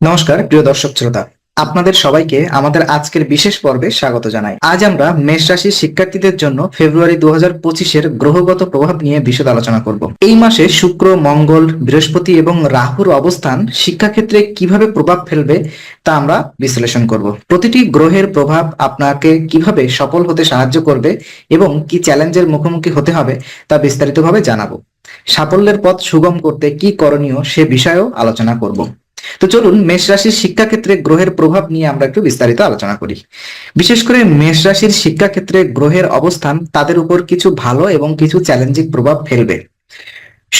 নমস্কার প্রিয় দর্শক শ্রোতা, আপনাদের সবাইকে আমাদের আজকের বিশেষ পর্বে স্বাগত জানাই। আজ আমরা মেষ রাশির শিক্ষার্থীদের জন্য ফেব্রুয়ারি 2025-এর গ্রহগত প্রভাব নিয়ে বিশদ আলোচনা করব। এই মাসে শুক্র, মঙ্গল, বৃহস্পতি এবং রাহুর অবস্থান শিক্ষাক্ষেত্রে কিভাবে প্রভাব ফেলবে তা আমরা বিশ্লেষণ করব। প্রতিটি গ্রহের প্রভাব আপনাকে কিভাবে সফল হতে সাহায্য করবে এবং কি চ্যালেঞ্জের মুখোমুখি হতে হবে তা বিস্তারিতভাবে জানাবো। সাফল্যের পথ সুগম করতে কি করণীয় সে বিষয়েও আলোচনা করব। তো চলুন মেষ রাশির শিক্ষাক্ষেত্রে গ্রহের প্রভাব নিয়ে আমরা একটু বিস্তারিত আলোচনা করি। বিশেষ করে মেষ রাশির শিক্ষাক্ষেত্রে গ্রহের অবস্থান তাদের উপর কিছু ভালো এবং কিছু চ্যালেঞ্জিং প্রভাব ফেলবে।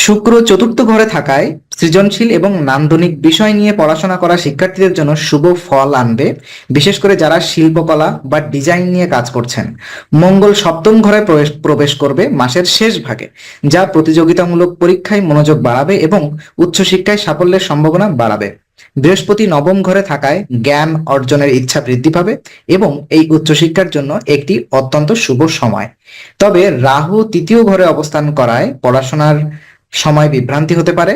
শুক্র চতুর্থ ঘরে থাকায় সৃজনশীল এবং নান্দনিক বিষয় নিয়ে পড়াশোনা করা শিক্ষার্থীদের জন্য শুভ ফল আনবে, বিশেষ করে যারা শিল্পকলা বা ডিজাইন নিয়ে কাজ করছেন। মঙ্গল সপ্তম ঘরে প্রবেশ করবে মাসের শেষ ভাগে, যা প্রতিযোগিতামূলক পরীক্ষায় মনোযোগ বাড়াবে এবং উচ্চশিক্ষায় সাফল্যের সম্ভাবনা বাড়াবে। বৃহস্পতি নবম ঘরে থাকায় জ্ঞান অর্জনের ইচ্ছা বৃদ্ধি পাবে এবং এই উচ্চশিক্ষার জন্য একটি অত্যন্ত শুভ সময়। তবে রাহু তৃতীয় ঘরে অবস্থান করায় পড়াশোনার সময় বিভ্রান্তি হতে পারে,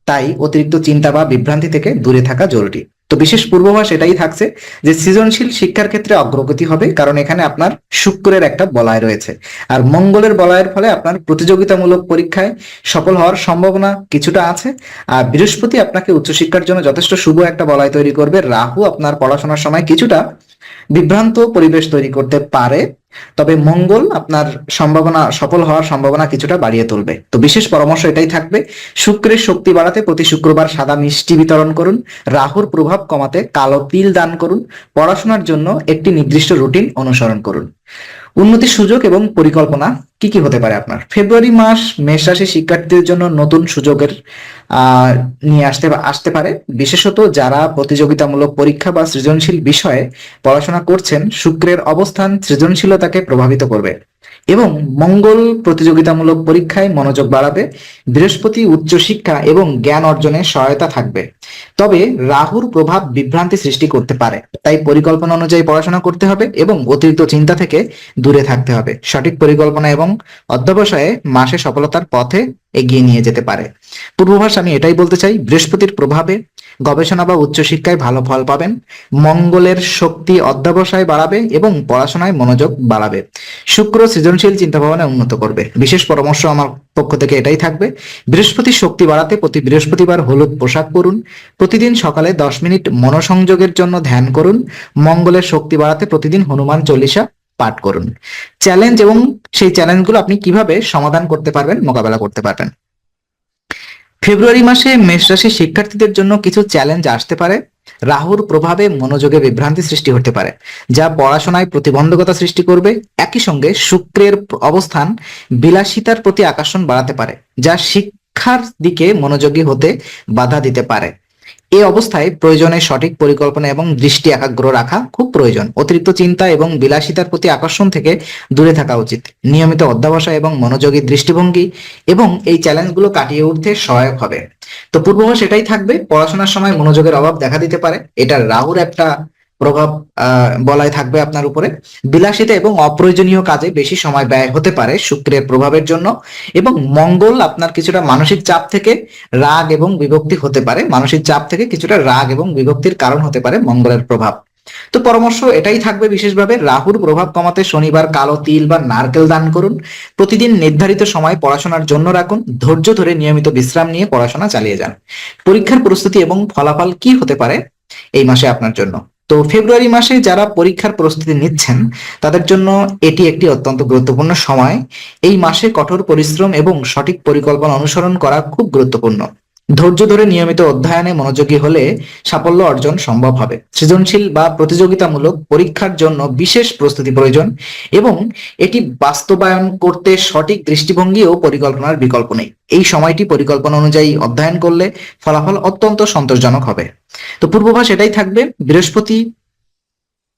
তাই অতিরিক্ত চিন্তা বা বিভ্রান্তি থেকে দূরে থাকা জরুরি। তো বিশেষ পূর্বাভাস এটাই থাকছে যে সৃজনশীল শিক্ষার ক্ষেত্রে অগ্রগতি হবে, কারণ এখানে আপনার শুক্রের একটা বলয় রয়েছে, আর মঙ্গলের বলয়ের ফলে আপনার প্রতিযোগিতামূলক পরীক্ষায় সফল হওয়ার সম্ভাবনা কিছুটা আছে। আর বৃহস্পতি আপনাকে উচ্চশিক্ষার জন্য যথেষ্ট শুভ একটা বলয় তৈরি করবে। রাহু আপনার পড়াশোনার সময় কিছুটা বিভ্রান্ত পরিবেশ তৈরি করতে পারে, তবে মঙ্গল আপনার সফল হওয়ার সম্ভাবনা কিছুটা বাড়িয়ে তুলবে। তো বিশেষ পরামর্শ এটাই থাকবে, শুক্রের শক্তি বাড়াতে প্রতি শুক্রবার সাদা মিষ্টি বিতরণ করুন, রাহুর প্রভাব কমাতে কালো তিল দান করুন, পড়াশোনার জন্য একটি নির্দিষ্ট রুটিন অনুসরণ করুন। উন্নতির সুযোগ এবং পরিকল্পনা কি কি হতে পারে আপনার? ফেব্রুয়ারি মাস মেষ রাশির শিক্ষার্থীদের জন্য নতুন সুযোগের নিয়ে আসতে পারে, বিশেষত যারা প্রতিযোগিতামূলক পরীক্ষা বা সৃজনশীল বিষয়ে পড়াশোনা করছেন। শুক্রের অবস্থান সৃজনশীলতাকে প্রভাবিত করবে এবং মঙ্গল প্রতিযোগিতামূলক পরীক্ষায় মনোযোগ বাড়াবে। বৃহস্পতি উচ্চশিক্ষা এবং জ্ঞান অর্জনে সহায়তা থাকবে, তবে রাহুর প্রভাব বিভ্রান্তি সৃষ্টি করতে পারে, তাই পরিকল্পনা অনুযায়ী পড়াশোনা করতে হবে এবং অতিরিক্ত চিন্তা থেকে দূরে থাকতে হবে। সঠিক পরিকল্পনা এবং অধ্যবসায়ে মাসে সফলতার পথে এগিয়ে নিয়ে যেতে পারে। পূর্বাভাস আমি এটাই বলতে চাই, বৃহস্পতির প্রভাবে গবেষণা বা উচ্চশিক্ষায় ভালো ফল পাবেন। মঙ্গলের শক্তি অধ্যবসায় বাড়াবে এবং পড়াশোনায় মনোযোগ বাড়াবে। শুক্র সৃজনশীল চিন্তাভাবনা উন্নত করবে। বিশেষ পরামর্শ আমার পক্ষ থেকে এটাই থাকবে, বৃহস্পতির শক্তি বাড়াতে প্রতি বৃহস্পতিবার হলুদ পোশাক পরুন, প্রতিদিন সকালে 10 মিনিট মনোসংযোগের জন্য ধ্যান করুন। মঙ্গলের শক্তি বাড়াতে প্রতিদিন হনুমান চল্লিশা পাঠ করুন। চ্যালেঞ্জ এবং সেই চ্যালেঞ্জগুলো আপনি কিভাবে সমাধান করতে পারবেন, মোকাবেলা করতে পারবেন। ফেব্রুয়ারি মাসে মেষ রাশির শিক্ষার্থীদের জন্য কিছু চ্যালেঞ্জ আসতে পারে। রাহুর প্রভাবে মনোযোগে বিভ্রান্তি সৃষ্টি হতে পারে, যা পড়াশোনায় প্রতিবন্ধকতা সৃষ্টি করবে। একই সঙ্গে শুক্রের অবস্থান বিলাসিতার প্রতি আকর্ষণ বাড়াতে পারে, যা শিক্ষার দিকে মনোযোগী হতে বাধা দিতে পারে। এই অবস্থায় প্রয়োজনে সঠিক পরিকল্পনা এবং দৃষ্টি একাগ্র রাখা খুব প্রয়োজন। অতিরিক্ত চিন্তা এবং বিলাসিতার প্রতি আকর্ষণ থেকে দূরে থাকা উচিত। নিয়মিত অধ্যবসায় এবং মনোযোগী দৃষ্টিভঙ্গি এবং এই চ্যালেঞ্জগুলো কাটিয়ে উঠতে সহায়ক হবে। তো পূর্বাভাস এটাই থাকবে, পড়াশোনার সময় মনোযোগের অভাব দেখা দিতে পারে, এটা রাহুর একটা প্রভাব বলাই থাকবে আপনার উপরে। বিলাসিতা এবং অপ্রয়োজনীয় কাজে বেশি সময় ব্যয় হতে পারে শুক্রের প্রভাবের জন্য। এবং মঙ্গল আপনার কিছুটা মানসিক চাপ থেকে রাগ এবং বিভক্তি হতে পারে, মানসিক চাপ থেকে কিছুটা রাগ এবং বিভক্তির কারণ হতে পারে মঙ্গলের প্রভাব। তো পরামর্শ এটাই থাকবে, বিশেষভাবে রাহুর প্রভাব কমাতে শনিবার কালো তিল বা নারকেল দান করুন। প্রতিদিন নির্ধারিত সময় পড়াশোনার জন্য রাখুন। ধৈর্য ধরে নিয়মিত বিশ্রাম নিয়ে পড়াশোনা চালিয়ে যান। পরীক্ষার প্রস্তুতি এবং ফলাফল কি হতে পারে এই মাসে আপনার জন্য? তো ফেব্রুয়ারি মাসে যারা পরীক্ষার প্রস্তুতি নিচ্ছেন তাদের জন্য এটি একটি অত্যন্ত গুরুত্বপূর্ণ সময়। এই মাসে কঠোর পরিশ্রম এবং সঠিক পরিকল্পনা অনুসরণ করা খুব গুরুত্বপূর্ণ। ধৈর্য ধরে নিয়মিত অধ্যয়নে মনোযোগী হলে সাফল্য অর্জন সম্ভব হবে। সৃজনশীল বা প্রতিযোগিতামূলক পরীক্ষার জন্য বিশেষ প্রস্তুতি প্রয়োজন এবং এটি বাস্তবায়ন করতে সঠিক দৃষ্টিভঙ্গি ও পরিকল্পনার বিকল্প নেই। এই সময়টি পরিকল্পনা অনুযায়ী অধ্যয়ন করলে ফলাফল অত্যন্ত সন্তোষজনক হবে। তো পূর্বাভাস এটাই থাকবে, বৃহস্পতি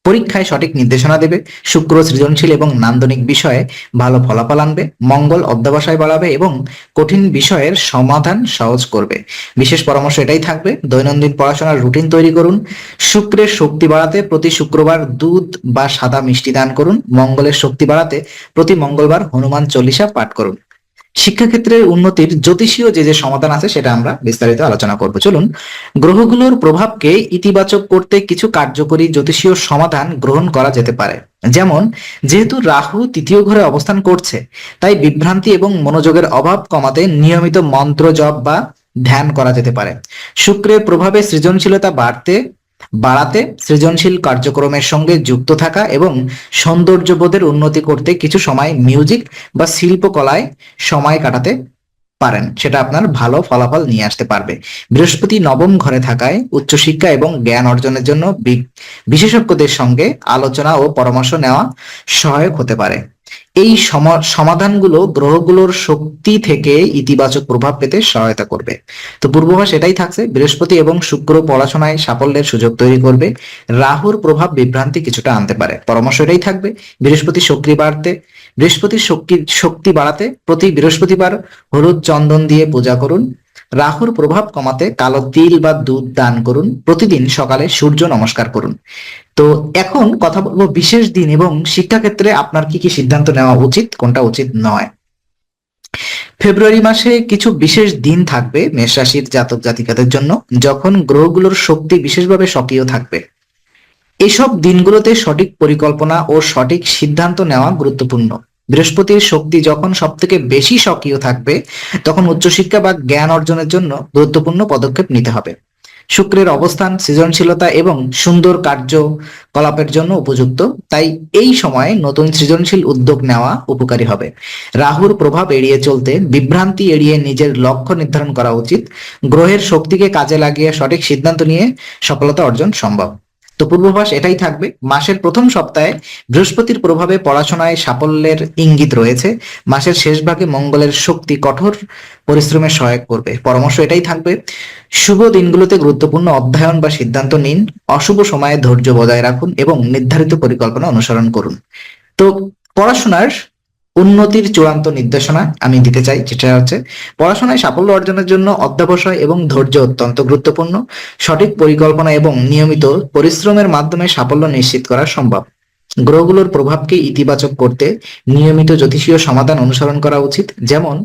পরীক্ষায় সঠিক নির্দেশনা দেবে, শুক্র সৃজনশীল এবং নান্দনিক বিষয়ে ভালো ফলাফল আনবে, মঙ্গল অধ্যবসায় বাড়াবে এবং কঠিন বিষয়ের সমাধান সহজ করবে। বিশেষ পরামর্শ এটাই থাকবে, দৈনন্দিন পড়াশোনার রুটিন তৈরি করুন। শুক্রের শক্তি বাড়াতে প্রতি শুক্রবার দুধ বা সাদা মিষ্টি দান করুন। মঙ্গলের শক্তি বাড়াতে প্রতি মঙ্গলবার হনুমান চল্লিশা পাঠ করুন। শিক্ষাক্ষেত্রের উন্নতির জ্যোতিষীয় যে যে সমাধান আছে সেটা আমরা বিস্তারিত আলোচনা করব। চলুন, গ্রহগুলোর প্রভাবকে ইতিবাচক করতে কিছু কার্যকরী জ্যোতিষীয় সমাধান গ্রহণ করা যেতে পারে। যেমন, যেহেতু রাহু তৃতীয় ঘরে অবস্থান করছে, তাই বিভ্রান্তি এবং মনোযোগের অভাব কমাতে নিয়মিত মন্ত্র জপ বা ধ্যান করা যেতে পারে। শুক্রের প্রভাবে সৃজনশীলতা বাড়াতে সৃজনশীল কার্যক্রমের সঙ্গে যুক্ত থাকা এবং সৌন্দর্যবোধের উন্নতি করতে কিছু সময় মিউজিক বা শিল্পকলায় সময় কাটাতে পারেন, সেটা আপনার ভালো ফলাফল নিয়ে আসতে পারবে। বৃহস্পতি নবম ঘরে থাকায় উচ্চশিক্ষা এবং জ্ঞান অর্জনের জন্য বিশেষজ্ঞদের সঙ্গে আলোচনা ও পরামর্শ নেওয়া সহায়ক হতে পারে। এই সমাধানগুলো গ্রহগুলোর শক্তি থেকে ইতিবাচক প্রভাব পেতে সহায়তা করবে। তো পূর্বাভাস এটাই থাকছে, বৃহস্পতি এবং শুক্র পড়াশোনায় সাফল্যের সুযোগ তৈরি করবে, রাহুর প্রভাব বিভ্রান্তি কিছুটা আনতে পারে। পরামর্শ এটাই থাকবে, বৃহস্পতির শক্তি বাড়াতে প্রতি বৃহস্পতিবার হলুদ চন্দন দিয়ে পূজা করুন। রাহুর প্রভাব কমাতে কালো তিল বা দুধ দান করুন। প্রতিদিন সকালে সূর্য নমস্কার করুন। তো এখন কথা বলবো বিশেষ দিন এবং শিক্ষাক্ষেত্রে আপনার কি কি সিদ্ধান্ত নেওয়া উচিত, কোনটা উচিত নয়। ফেব্রুয়ারি মাসে কিছু বিশেষ দিন থাকবে মেষ রাশির জাতক জাতিকাদের জন্য, যখন গ্রহগুলোর শক্তি বিশেষভাবে সক্রিয় থাকবে। এসব দিনগুলোতে সঠিক পরিকল্পনা ও সঠিক সিদ্ধান্ত নেওয়া গুরুত্বপূর্ণ। বৃহস্পতির শক্তি যখন সব থেকে বেশি সক্রিয় থাকবে, তখন উচ্চশিক্ষা বা জ্ঞান অর্জনের জন্য গুরুত্বপূর্ণ পদক্ষেপ নিতে হবে। শুক্রের অবস্থান সৃজনশীলতা এবং সুন্দর কার্যকলাপের জন্য উপযুক্ত, তাই এই সময়ে নতুন সৃজনশীল উদ্যোগ নেওয়া উপকারী হবে। রাহুর প্রভাব এড়িয়ে চলতে বিভ্রান্তি এড়িয়ে নিজের লক্ষ্য নির্ধারণ করা উচিত। গ্রহের শক্তিকে কাজে লাগিয়ে সঠিক সিদ্ধান্ত নিয়ে সফলতা অর্জন সম্ভব। তো পূর্বাভাস এটাই থাকবে, মাসের প্রথম সপ্তাহে বৃহস্পতির প্রভাবে পড়াশোনায় সাফল্যের ইঙ্গিত রয়েছে। মাসের শেষ ভাগে মঙ্গলের শক্তি কঠোর পরিশ্রমে সহায়ক করবে। পরামর্শ এটাই থাকবে, শুভ দিনগুলোতে গুরুত্বপূর্ণ অধ্যয়ন বা সিদ্ধান্ত নিন, অশুভ সময়ে ধৈর্য বজায় রাখুন এবং নির্ধারিত পরিকল্পনা অনুসরণ করুন। তো পড়াশোনার উন্নতির চূড়ান্ত নির্দেশনা আমি দিতে চাই, যেটা হচ্ছে পড়াশোনায় সাফল্য অর্জনের জন্য অধ্যবসায় এবং ধৈর্য অত্যন্ত গুরুত্বপূর্ণ। সঠিক পরিকল্পনা এবং নিয়মিত পরিশ্রমের মাধ্যমে সাফল্য নিশ্চিত করা সম্ভব। গ্রহগুলোর প্রভাবকে ইতিবাচক করতে নিয়মিত জ্যোতিষীয় সমাধান অনুসরণ করা উচিত, যেমন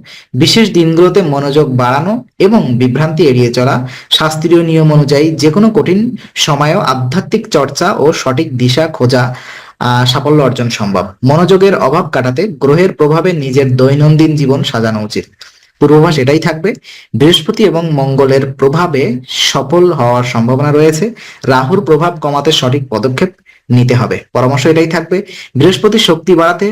বিশেষ দিনগুলোতে মনোযোগ বাড়ানো এবং বিভ্রান্তি এড়িয়ে চলা। শাস্ত্রীয় নিয়ম অনুযায়ী যে কোনো কঠিন সময়েও আধ্যাত্মিক চর্চা ও সঠিক দিশা খোঁজা সাফল্য অর্জন সম্ভব। মনোযোগের অভাব কাটাতে গ্রহের প্রভাবে নিজের দৈনন্দিন জীবন সাজানো উচিত। পূর্বাভাস এটাই থাকবে, বৃহস্পতি এবং মঙ্গলের প্রভাবে সফল হওয়ার সম্ভাবনা রয়েছে। রাহুর প্রভাব কমাতে সঠিক পদক্ষেপ নিতে হবে। পরামর্শ এটাই থাকবে, বৃহস্পতির শক্তি বাড়াতে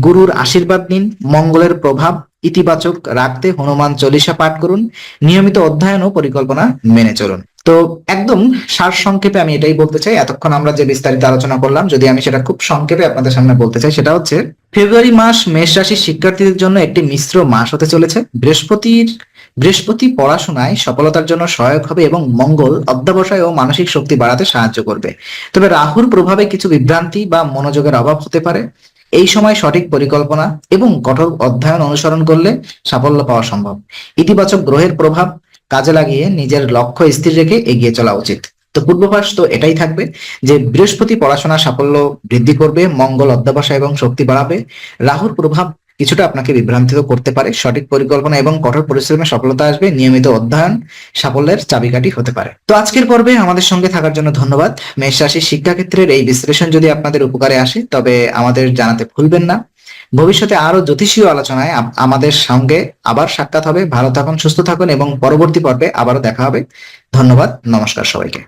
গুরুর আশীর্বাদ নিন। মঙ্গলের প্রভাব ইতিবাচক রাখতে হনুমান চল্লিশা পাঠ করুন। নিয়মিত অধ্যয়ন ও পরিকল্পনা মেনে চলুন। তো একদম সার সংক্ষেপে আমি এটাই বলতে চাই, এতক্ষণ আমরা যে বিস্তারিত আলোচনা করলাম, যদি আমি সেটা খুব সংক্ষেপে আপনাদের সামনে বলতে চাই, সেটা হচ্ছে ফেব্রুয়ারি মাস মেষ রাশির শিক্ষার্থীদের জন্য একটি মিশ্র মাস হতে চলেছে। বৃহস্পতি পড়াশোনায় সফলতার জন্য সহায়ক হবে এবং মঙ্গল অধ্যবসায় ও মানসিক শক্তি বাড়াতে সাহায্য করবে। তবে রাহুর প্রভাবে কিছু বিভ্রান্তি বা মনোযোগের অভাব হতে পারে। এই সময় সঠিক পরিকল্পনা এবং কঠোর অধ্যয়ন অনুসরণ করলে সাফল্য পাওয়া সম্ভব। ইতিবাচক গ্রহের প্রভাব কাজে লাগিয়ে নিজের লক্ষ্য স্থির রেখে এগিয়ে চলা উচিত। তো পূর্বাভাস তো এটাই থাকবে যে বৃহস্পতি পড়াশোনা সাফল্য বৃদ্ধি করবে, মঙ্গল অধ্যবসায় এবং শক্তি বাড়াবে, রাহুর প্রভাব কিছুটা আপনাকে বিভ্রান্তিত করতে পারে। সঠিক পরিকল্পনা এবং কঠোর পরিশ্রমে সফলতা আসবে। নিয়মিত অধ্যয়ন সাফল্যের চাবিকাঠি হতে পারে। তো আজকের পর্বে আমাদের সঙ্গে থাকার জন্য ধন্যবাদ। মেষ রাশির শিক্ষাক্ষেত্রের এই বিশ্লেষণ যদি আপনাদের উপকারে আসে, তবে আমাদের জানাতে ভুলবেন না। ভবিষ্যতে আরো জ্যোতিষীয় আলোচনায় আমাদের সঙ্গে আবার সাক্ষাৎ হবে। ভালো থাকুন, সুস্থ থাকুন এবং পরবর্তী পর্বে আবারও দেখা হবে। ধন্যবাদ, নমস্কার সবাইকে।